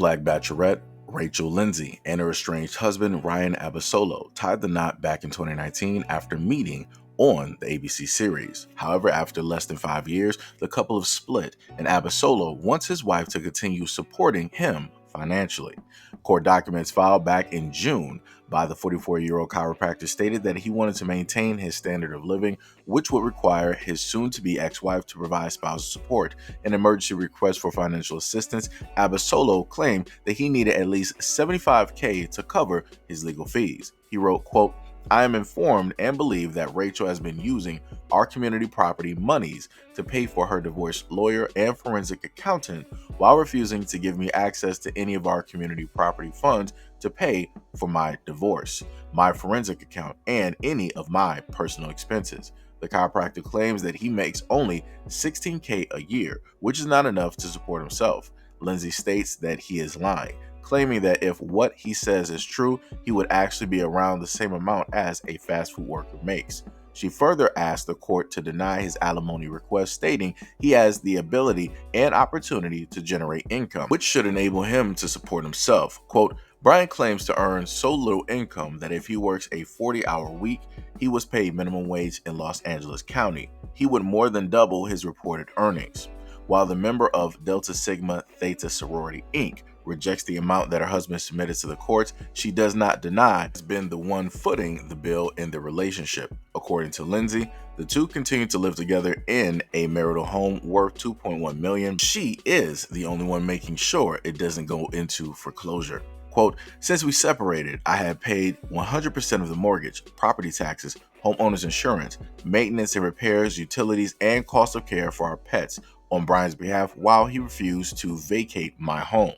Black Bachelorette Rachel Lindsay and her estranged husband Ryan Abasolo tied the knot back in 2019 after meeting on the ABC series. However, after less than 5 years, the couple have split, and Abasolo wants his wife to continue supporting him financially. Court documents filed back in June by the 44-year-old chiropractor stated that he wanted to maintain his standard of living, which would require his soon-to-be ex-wife to provide spousal support. In an emergency request for financial assistance, Abasolo claimed that he needed at least $75K to cover his legal fees. He wrote, quote, "I am informed and believe that Rachel has been using our community property monies to pay for her divorce lawyer and forensic accountant while refusing to give me access to any of our community property funds to pay for my divorce, my forensic account, and any of my personal expenses." The chiropractor claims that he makes only $16K a year, which is not enough to support himself. Lindsay states that he is lying, claiming that if what he says is true, he would actually be around the same amount as a fast food worker makes. She further asked the court to deny his alimony request, stating he has the ability and opportunity to generate income, which should enable him to support himself. Quote, "Brian claims to earn so little income that if he works a 40-hour week, he was paid minimum wage in Los Angeles County. He would more than double his reported earnings." While the member of Delta Sigma Theta Sorority Inc. rejects the amount that her husband submitted to the courts, she does not deny has been the one footing the bill in their relationship. According to Lindsay, the two continue to live together in a marital home worth $2.1 million. She is the only one making sure it doesn't go into foreclosure. Quote, "Since we separated, I have paid 100% of the mortgage, property taxes, homeowners insurance, maintenance and repairs, utilities, and cost of care for our pets on Brian's behalf while he refused to vacate my home,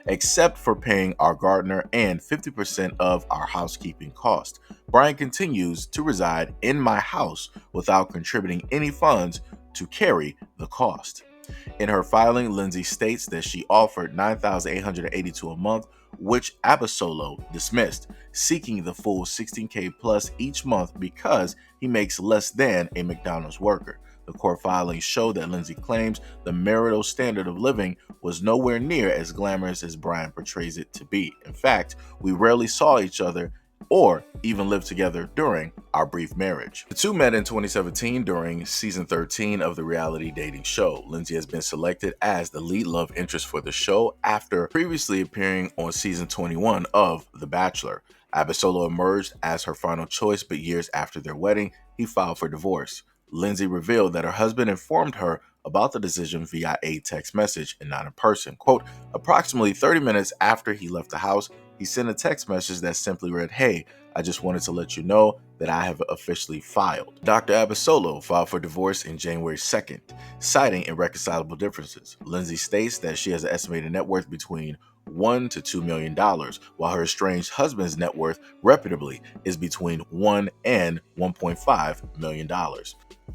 except for paying our gardener and 50% of our housekeeping cost. Brian continues to reside in my house without contributing any funds to carry the cost." In her filing, Lindsay states that she offered $9,882 a month, which Abasolo dismissed, seeking the full $16K plus each month because he makes less than a McDonald's worker. The court filings show that Lindsay claims the marital standard of living was nowhere near as glamorous as Brian portrays it to be. In fact, we rarely saw each other or even lived together during our brief marriage. The two met in 2017 during season 13 of the reality dating show. Lindsay has been selected as the lead love interest for the show after previously appearing on season 21 of The Bachelor. Abasolo emerged as her final choice, but years after their wedding, he filed for divorce. Lindsay revealed that her husband informed her about the decision via a text message and not in person. Quote, "Approximately 30 minutes after he left the house, he sent a text message that simply read, 'Hey, I just wanted to let you know that I have officially filed.'" Dr. Abasolo filed for divorce in January 2nd, citing irreconcilable differences. Lindsay states that she has an estimated net worth between $1 to $2 million, while her estranged husband's net worth, reputably, is between $1 and $1.5 million.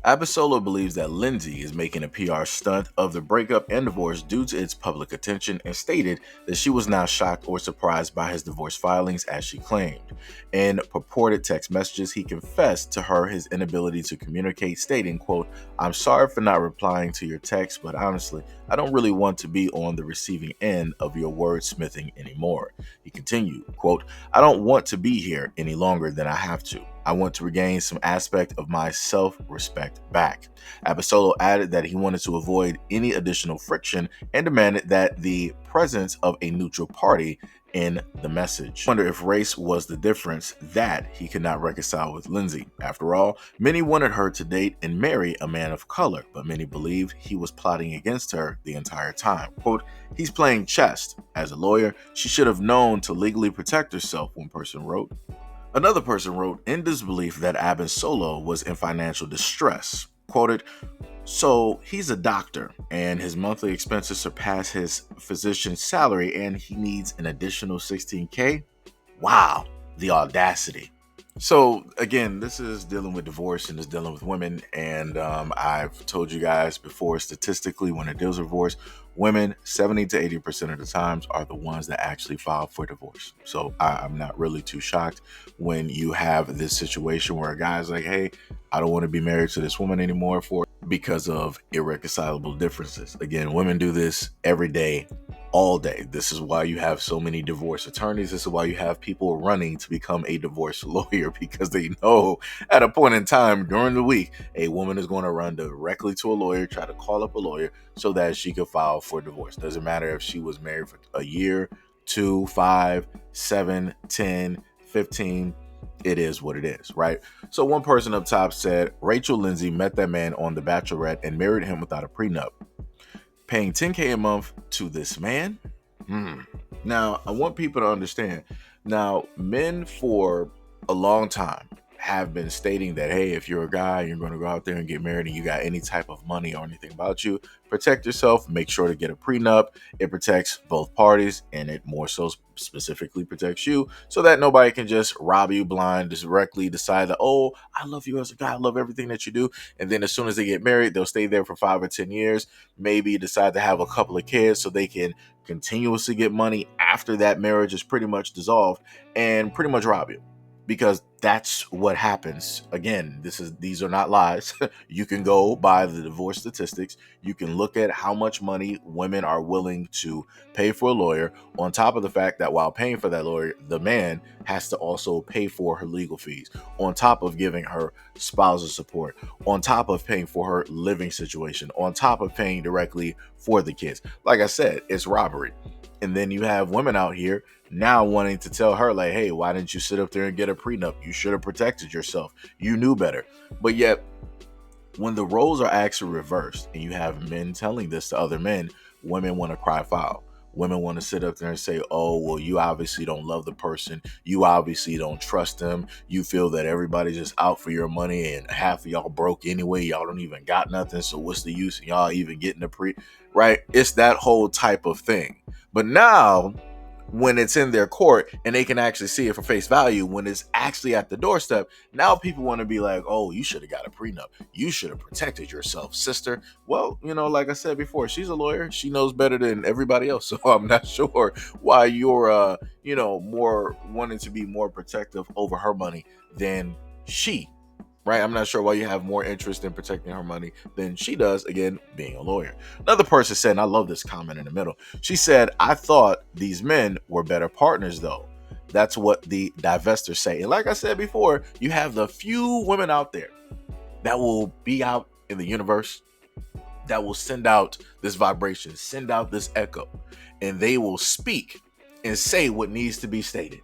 Abasolo believes that Lindsay is making a PR stunt of the breakup and divorce due to its public attention, and stated that she was not shocked or surprised by his divorce filings as she claimed. In purported text messages, he confessed to her his inability to communicate, stating, quote, "I'm sorry for not replying to your text, but honestly, I don't really want to be on the receiving end of your wordsmithing anymore." He continued, quote, "I don't want to be here any longer than I have to. I want to regain some aspect of my self-respect back." Abasolo added that he wanted to avoid any additional friction and demanded that the presence of a neutral party in the message. I wonder if race was the difference that he could not reconcile with Lindsay. After all, many wanted her to date and marry a man of color, but many believed he was plotting against her the entire time. Quote, "He's playing chess. As a lawyer, she should have known to legally protect herself," one person wrote. Another person wrote in disbelief that Abasolo was in financial distress. Quoted, "So he's a doctor and his monthly expenses surpass his physician's salary and he needs an additional $16K? Wow, the audacity." So again, this is dealing with divorce and is dealing with women. And I've told you guys before, statistically, when it deals with divorce, women 70 to 80% of the times are the ones that actually file for divorce. So I'm not really too shocked when you have this situation where a guy's like, "Hey, I don't want to be married to this woman anymore for because of irreconcilable differences. Again, women do this every day, all day. This is why you have so many divorce attorneys. This is why you have people running to become a divorce lawyer, because they know at a point in time during the week, a woman is going to run directly to a lawyer, try to call up a lawyer so that she can file for divorce. Doesn't matter if she was married for a year, 2, 5, 7, 10, 15. It is what it is, right? So one person up top said, Rachel Lindsay met that man on The Bachelorette and married him without a prenup. Paying $10K a month to this man? Now, I want people to understand. Now, men for a long time have been stating that, hey, if you're a guy, you're going to go out there and get married and you got any type of money or anything about you, protect yourself, make sure to get a prenup. It protects both parties, and it more so specifically protects you so that nobody can just rob you blind, directly decide that, oh, I love you as a guy, I love everything that you do. And then as soon as they get married, they'll stay there for 5 or 10 years, maybe decide to have a couple of kids so they can continuously get money after that marriage is pretty much dissolved and pretty much rob you. Because that's what happens. Again, these are not lies. You can go by the divorce statistics. You can look at how much money women are willing to pay for a lawyer, on top of the fact that while paying for that lawyer, the man has to also pay for her legal fees, on top of giving her spousal support, on top of paying for her living situation, on top of paying directly for the kids. Like I said, it's robbery. And then you have women out here now wanting to tell her, like, hey, why didn't you sit up there and get a prenup? You should have protected yourself. You knew better. But yet, when the roles are actually reversed and you have men telling this to other men, women want to cry foul. Women want to sit up there and say, oh, well, you obviously don't love the person. You obviously don't trust them. You feel that everybody's just out for your money and half of y'all broke anyway. Y'all don't even got nothing. So what's the use of y'all even getting a right? It's that whole type of thing. But now, when it's in their court and they can actually see it for face value, when it's actually at the doorstep, now people want to be like, oh, you should have got a prenup. You should have protected yourself, sister. Well, like I said before, she's a lawyer. She knows better than everybody else. So I'm not sure why you're, more wanting to be more protective over her money than she. Right? I'm not sure why you have more interest in protecting her money than she does, again, being a lawyer. Another person said, and I love this comment in the middle, she said, I thought these men were better partners, though. That's what the divestors say. And like I said before, you have the few women out there that will be out in the universe, that will send out this vibration, send out this echo, and they will speak and say what needs to be stated.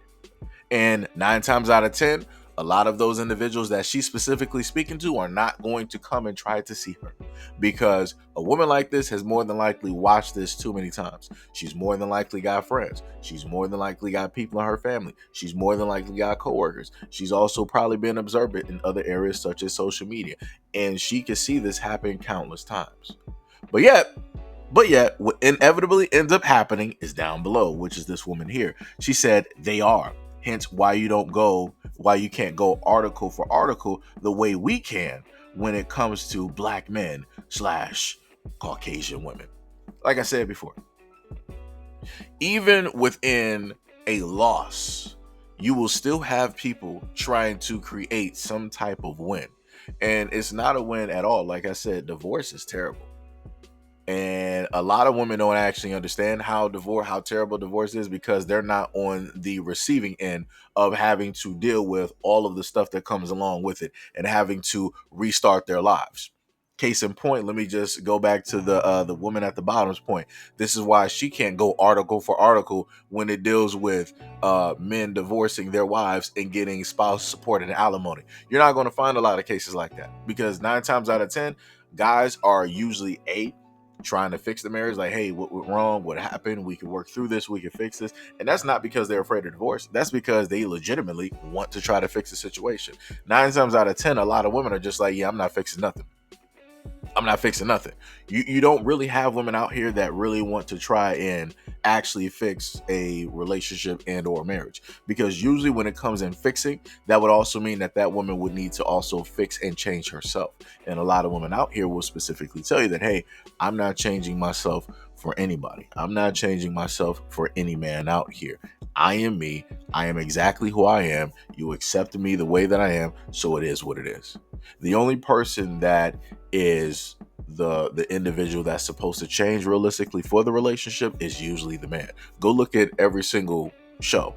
And 9 times out of 10, a lot of those individuals that she's specifically speaking to are not going to come and try to see her, because a woman like this has more than likely watched this too many times. She's more than likely got friends. She's more than likely got people in her family. She's more than likely got coworkers. She's also probably been observant in other areas such as social media, and she can see this happen countless times. But yet, what inevitably ends up happening is down below, which is this woman here. She said they are. Hence why you can't go article for article the way we can when it comes to black men / Caucasian women. Like I said before, even within a loss, you will still have people trying to create some type of win. And it's not a win at all. Like I said, divorce is terrible. And a lot of women don't actually understand how terrible divorce is, because they're not on the receiving end of having to deal with all of the stuff that comes along with it and having to restart their lives. Case in point, let me just go back to the woman at the bottom's point. This is why she can't go article for article when it deals with men divorcing their wives and getting spouse support and alimony. You're not going to find a lot of cases like that, because 9 times out of 10, guys are usually trying to fix the marriage, like, hey, what went wrong, what happened, we can work through this, we can fix this. And that's not because they're afraid of divorce. That's because they legitimately want to try to fix the situation. 9 times out of 10, a lot of women are just like, yeah, I'm not fixing nothing. You don't really have women out here that really want to try and actually fix a relationship and or marriage, because usually when it comes in fixing, that would also mean that woman would need to also fix and change herself. And a lot of women out here will specifically tell you that, hey, I'm not changing myself for anybody. I'm not changing myself for any man out here. I am me. I am exactly who I am. You accepted me the way that I am, so it is what it is. The only person that is the individual that's supposed to change realistically for the relationship is usually the man. Go look at every single show.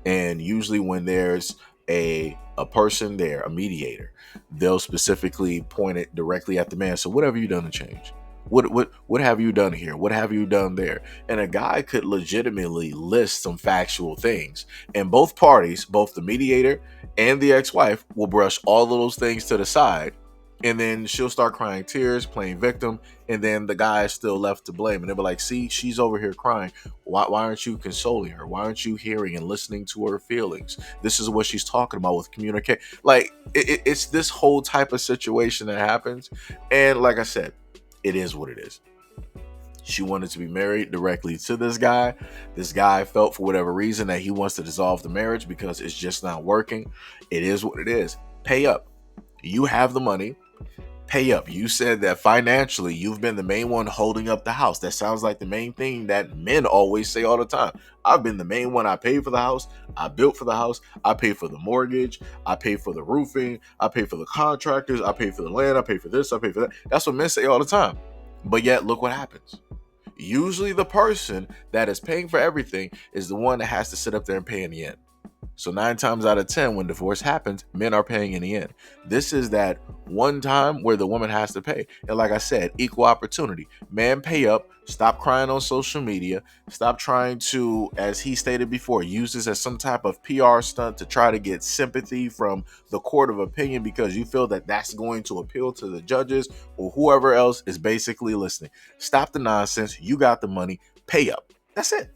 And usually when there's a person there, a mediator, they'll specifically point it directly at the man. So what have you done to change? What have you done here? What have you done there? And a guy could legitimately list some factual things. And both parties, both the mediator and the ex-wife, will brush all of those things to the side. And then she'll start crying tears, playing victim, and then the guy is still left to blame. And they'll be like, see, she's over here crying. Why aren't you consoling her? Why aren't you hearing and listening to her feelings? This is what she's talking about with communicate. Like, it's this whole type of situation that happens. And like I said, it is what it is. She wanted to be married directly to this guy. This guy felt for whatever reason that he wants to dissolve the marriage because it's just not working. It is what it is. Pay up. You have the money. Pay up. You said that financially you've been the main one holding up the house. That sounds like the main thing that men always say all the time. I've been the main one. I paid for the house. I built for the house. I paid for the mortgage. I paid for the roofing. I paid for the contractors. I paid for the land. I paid for this. I paid for that. That's what men say all the time. But yet, look what happens. Usually the person that is paying for everything is the one that has to sit up there and pay in the end. So 9 times out of 10, when divorce happens, men are paying in the end. This is that one time where the woman has to pay. And like I said, equal opportunity. Man, pay up. Stop crying on social media. Stop trying to, as he stated before, use this as some type of PR stunt to try to get sympathy from the court of opinion because you feel that that's going to appeal to the judges or whoever else is basically listening. Stop the nonsense. You got the money. Pay up. That's it.